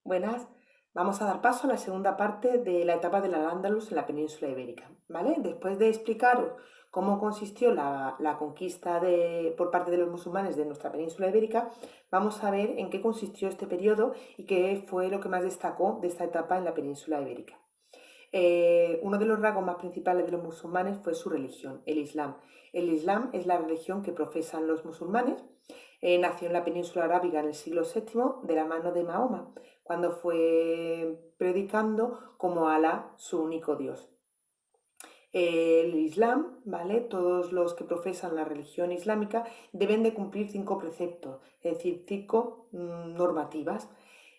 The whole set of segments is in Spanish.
Buenas, vamos a dar paso a la segunda parte de la etapa del Al-Ándalus en la península ibérica, ¿vale? Después de explicaros cómo consistió la conquista por parte de los musulmanes de nuestra península ibérica, vamos a ver en qué consistió este periodo y qué fue lo que más destacó de esta etapa en la península ibérica. Uno de los rasgos más principales de los musulmanes fue su religión, el Islam. El Islam es la religión que profesan los musulmanes. Nació en la península arábiga en el siglo VII de la mano de Mahoma, cuando fue predicando como Alá, su único Dios. El Islam, ¿vale? Todos los que profesan la religión islámica deben de cumplir 5 preceptos, es decir, 5 normativas.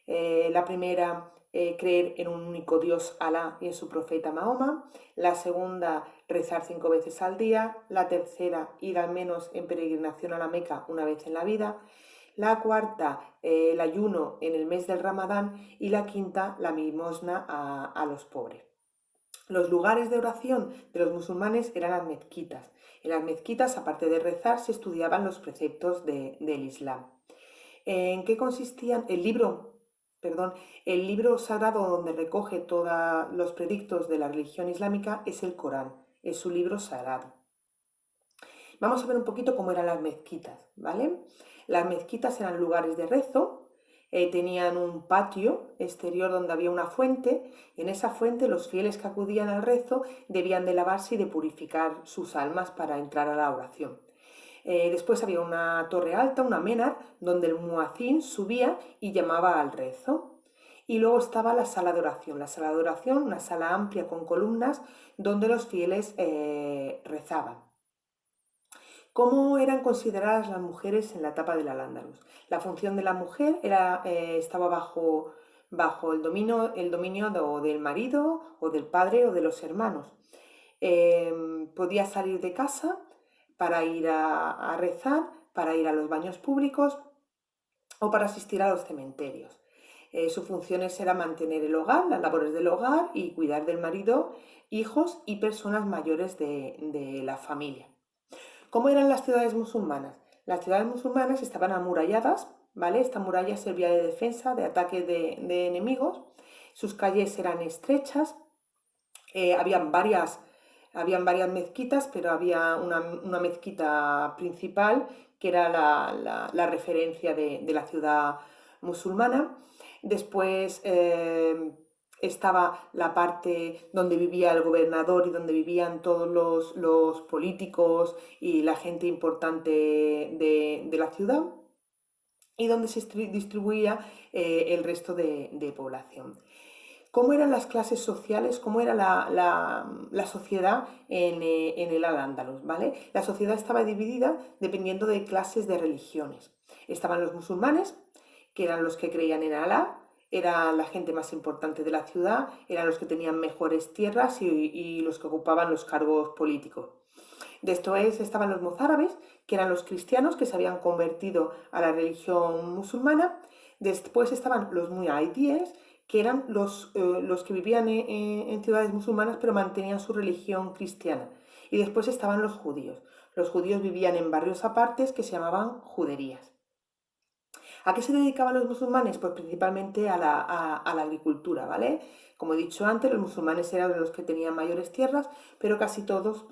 La primera, creer en un único Dios, Alá, y en su profeta Mahoma. La segunda, rezar 5 veces al día. La tercera, ir al menos en peregrinación a la Meca una vez en la vida. La cuarta, el ayuno en el mes del Ramadán. Y la quinta, la limosna a los pobres. Los lugares de oración de los musulmanes eran las mezquitas. En las mezquitas, aparte de rezar, se estudiaban los preceptos del Islam. ¿En qué consistían? El libro sagrado donde recoge todos los predictos de la religión islámica es el Corán, es su libro sagrado. Vamos a ver un poquito cómo eran las mezquitas, ¿vale? Las mezquitas eran lugares de rezo, tenían un patio exterior donde había una fuente, y en esa fuente los fieles que acudían al rezo debían de lavarse y de purificar sus almas para entrar a la oración. Después había una torre alta, una menar, donde el muacín subía y llamaba al rezo. Y luego estaba la sala de oración. La sala de oración, una sala amplia con columnas, donde los fieles rezaban. ¿Cómo eran consideradas las mujeres en la etapa del Al-Ándalus? La función de la mujer estaba bajo el dominio del marido o del padre o de los hermanos. Podía salir de casa para ir a rezar, para ir a los baños públicos o para asistir a los cementerios. Sus funciones eran mantener el hogar, las labores del hogar y cuidar del marido, hijos y personas mayores de la familia. ¿Cómo eran las ciudades musulmanas? Las ciudades musulmanas estaban amuralladas, ¿vale? Esta muralla servía de defensa, de ataque de enemigos. Sus calles eran estrechas, habían varias mezquitas, pero había una mezquita principal que era la referencia de la ciudad musulmana. Después estaba la parte donde vivía el gobernador y donde vivían todos los políticos y la gente importante de la ciudad, y donde se distribuía el resto de población. ¿Cómo eran las clases sociales? ¿Cómo era la sociedad en el Al-Ándalus? ¿Vale? La sociedad estaba dividida dependiendo de clases de religiones. Estaban los musulmanes, que eran los que creían en Alá, era la gente más importante de la ciudad, eran los que tenían mejores tierras y los que ocupaban los cargos políticos. Después estaban los mozárabes, que eran los cristianos que se habían convertido a la religión musulmana. Después estaban los muyaidíes, que eran los que vivían en ciudades musulmanas pero mantenían su religión cristiana. Y después estaban los judíos. Los judíos vivían en barrios apartes que se llamaban juderías. ¿A qué se dedicaban los musulmanes? Pues principalmente a la agricultura, ¿vale? Como he dicho antes, los musulmanes eran los que tenían mayores tierras, pero casi todos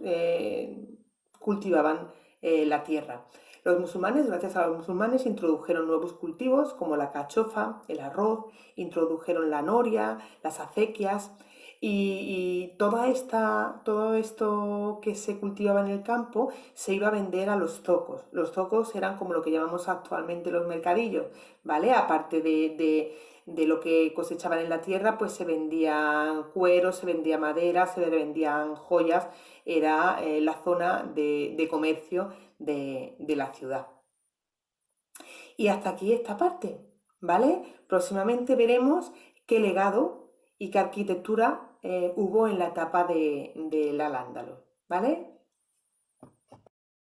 cultivaban la tierra. Los musulmanes, gracias a los musulmanes, introdujeron nuevos cultivos como la cachofa, el arroz, introdujeron la noria, las acequias, y todo esto que se cultivaba en el campo se iba a vender a los zocos. Los zocos eran como lo que llamamos actualmente los mercadillos, ¿vale? Aparte de lo que cosechaban en la tierra, pues se vendían cueros, se vendía madera, se vendían joyas. Era la zona de comercio de la ciudad. Y hasta aquí esta parte, ¿vale? Próximamente veremos qué legado y qué arquitectura hubo en la etapa del Al-Ándalus, ¿vale?